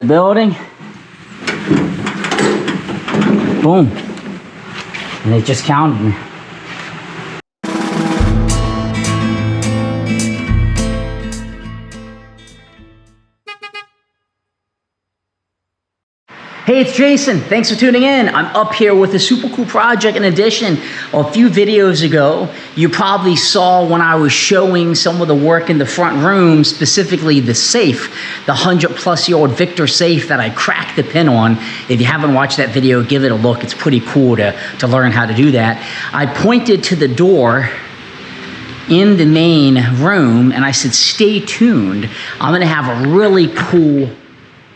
building. Boom. And they just counted me. Hey, it's Jason. Thanks for tuning in. I'm up here with a super cool project in addition. A few videos ago, you probably saw when I was showing some of the work in the front room, specifically the safe, the 100-plus-year-old Victor safe that I cracked the pin on. If you haven't watched that video, give it a look. It's pretty cool to learn how to do that. I pointed to the door in the main room and I said, stay tuned. I'm gonna have a really cool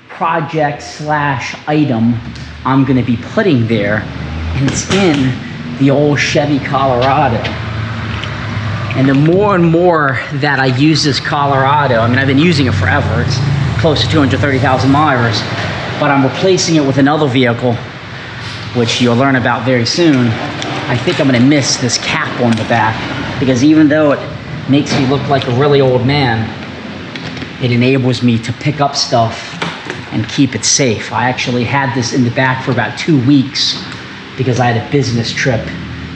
project slash item I'm going to be putting there, and it's in the old Chevy Colorado. And the more and more that I use this Colorado, I mean, I've been using it forever. It's close to 230,000 miles, but I'm replacing it with another vehicle, which you'll learn about very soon. I think I'm going to miss this cap on the back, because even though it makes me look like a really old man, it enables me to pick up stuff and keep it safe. I actually had this in the back for about 2 weeks because I had a business trip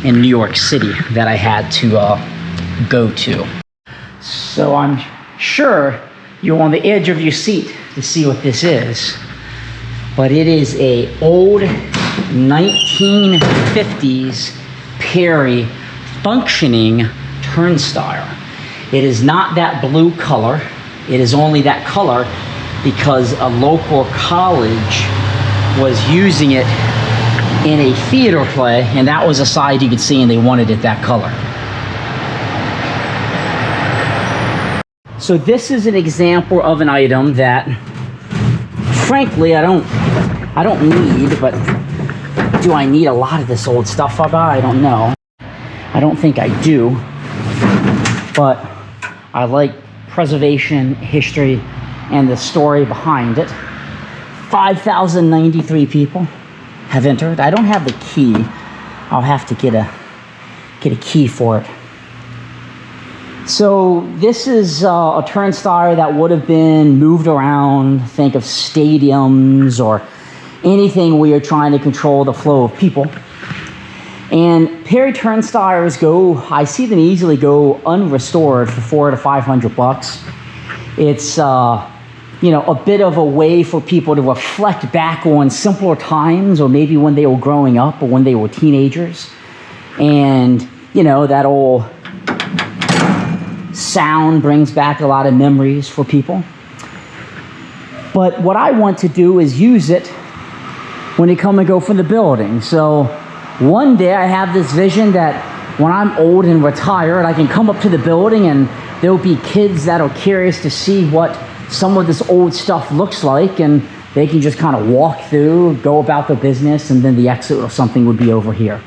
in New York City that I had to go to. So I'm sure you're on the edge of your seat to see what this is. But it is a old 1950s Perry functioning turnstile. It is not that blue color. It is only that color because a local college was using it in a theater play, and that was a side you could see, and they wanted it that color. So this is an example of an item that, frankly, I don't need, but do I need a lot of this old stuff I don't know. I don't think I do, but I like preservation, history, and the story behind it. 5,093 people have entered. I don't have the key. I'll have to get a key for it. So this is a turnstile that would have been moved around. Think of stadiums or anything where you're trying to control the flow of people. And Perry turnstiles I see them easily go unrestored for $400 to $500. It's a bit of a way for people to reflect back on simpler times, or maybe when they were growing up or when they were teenagers. And, that old sound brings back a lot of memories for people. But what I want to do is use it when they come and go from the building. So one day I have this vision that when I'm old and retired, I can come up to the building and there'll be kids that are curious to see what some of this old stuff looks like, and they can just kind of walk through, go about their business, and then the exit or something would be over here.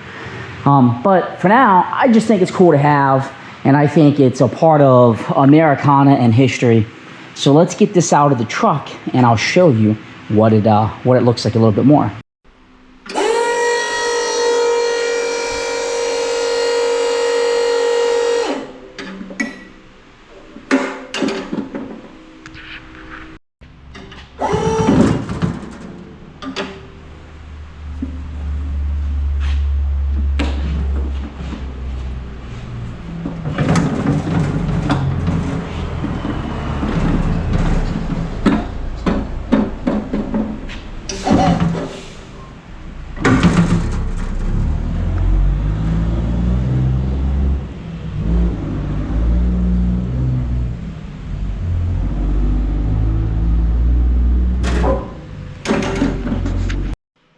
But for now, I just think it's cool to have, and I think it's a part of Americana and history. So let's get this out of the truck, and I'll show you what it looks like a little bit more.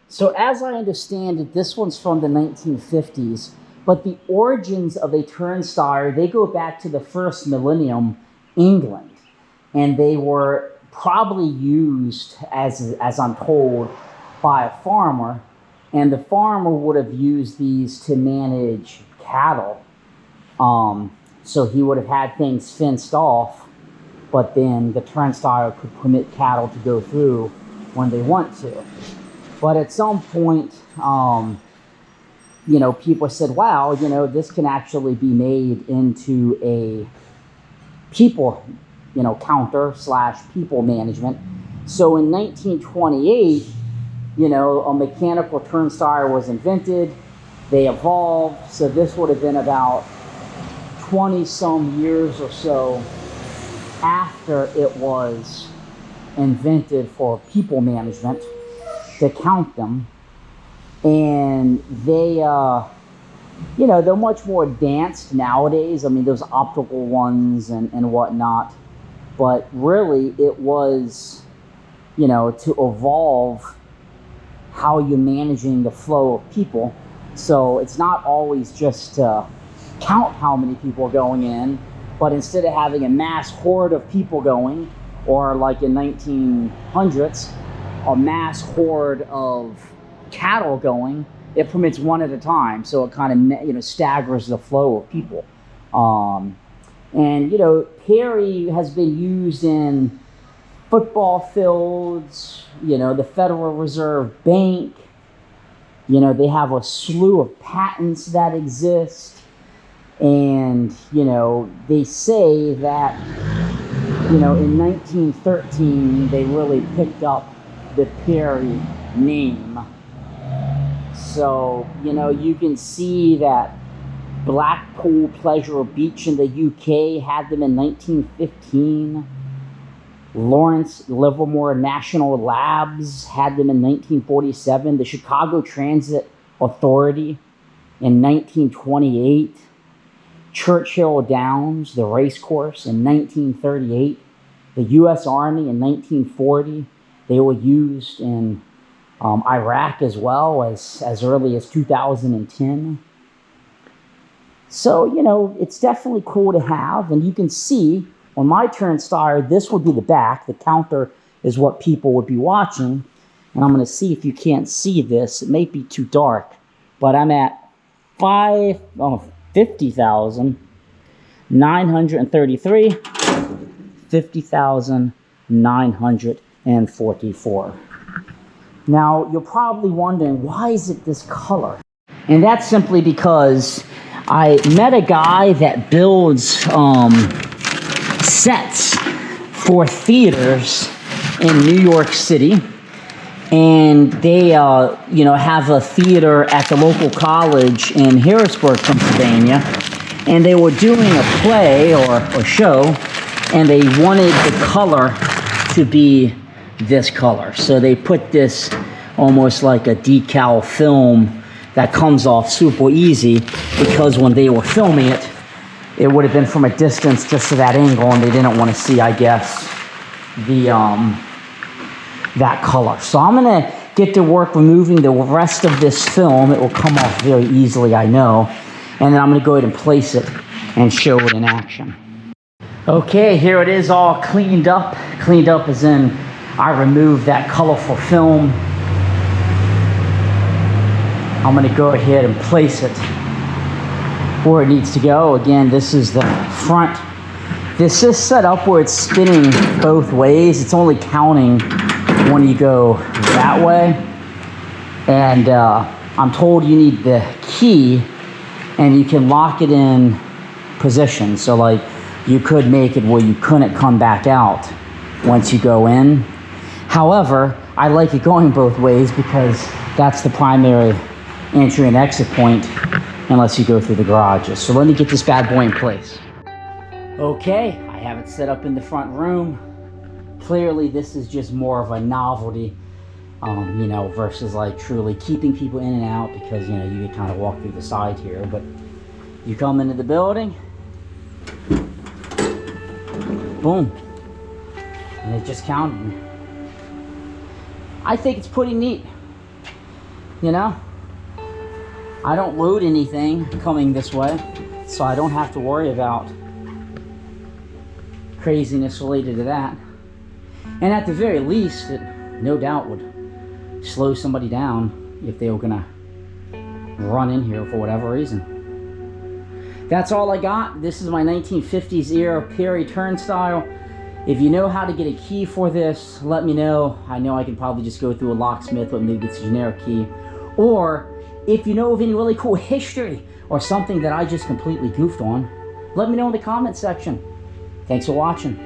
So as I understand it, this one's from the 1950s, but the origins of a turnstile, they go back to the first millennium, England. And they were probably used, as I'm told, by a farmer. And the farmer would have used these to manage cattle. So he would have had things fenced off, but then the turnstile could permit cattle to go through when they want to. But at some point, people said, wow, this can actually be made into a people, counter / people management. So in 1928, you know, a mechanical turnstile was invented. They evolved. So this would have been about 20 some years or so after it was invented for people management to count them. And they, you know, they're much more advanced nowadays. I mean, there's optical ones and whatnot. But really, it was, you know, to evolve how you're managing the flow of people. So it's not always just to count how many people are going in, but instead of having a mass horde of people going, or like in 1900s, a mass horde of cattle going, it permits one at a time. So it kind of, you know, staggers the flow of people. And, you know, Perry has been used in football fields, you know, the Federal Reserve Bank. You know, they have a slew of patents that exist. And, you know, they say that, you know, in 1913, they really picked up the Perry name. So, you know, you can see that Blackpool Pleasure Beach in the UK had them in 1915. Lawrence Livermore National Labs had them in 1947. The Chicago Transit Authority in 1928. Churchill Downs, the race course, in 1938. The U.S. Army in 1940. They were used in Iraq as well as early as 2010. So, you know, it's definitely cool to have. And you can see on my turnstile, this would be the back. The counter is what people would be watching. And I'm going to see if you can't see this. It may be too dark, but I'm at 50,933, 50,944. Now, you're probably wondering, why is it this color? And that's simply because I met a guy that builds sets for theaters in New York City. And they, you know, have a theater at the local college in Harrisburg, Pennsylvania. And they were doing a play or show, and they wanted the color to be this color. So they put this almost like a decal film that comes off super easy, because when they were filming it, it would have been from a distance just to that angle, and they didn't want to see, I guess, the that color. So I'm going to get to work removing the rest of this film. It will come off very easily, I know. And then I'm going to go ahead and place it and show it in action. Okay, here it is all cleaned up. Cleaned up as in I removed that colorful film. I'm going to go ahead and place it where it needs to go. Again, this is the front. This is set up where it's spinning both ways. It's only counting when you go that way. And I'm told you need the key, and you can lock it in position. So like you could make it where you couldn't come back out once you go in. However, I like it going both ways because that's the primary entry and exit point unless you go through the garages. So let me get this bad boy in place. Okay, I have it set up in the front room. Clearly this is just more of a novelty, you know, versus like truly keeping people in and out, because, you know, you can kind of walk through the side here. But you come into the building, boom, and it just counted me. I think it's pretty neat, you know. I don't load anything coming this way, so I don't have to worry about craziness related to that. And at the very least, it no doubt would slow somebody down if they were gonna run in here for whatever reason. That's all I got. This is my 1950s era Perry Turnstile. If you know how to get a key for this, let me know. I know I can probably just go through a locksmith, but maybe it's a generic key. Or if you know of any really cool history or something that I just completely goofed on, let me know in the comment section. Thanks for watching.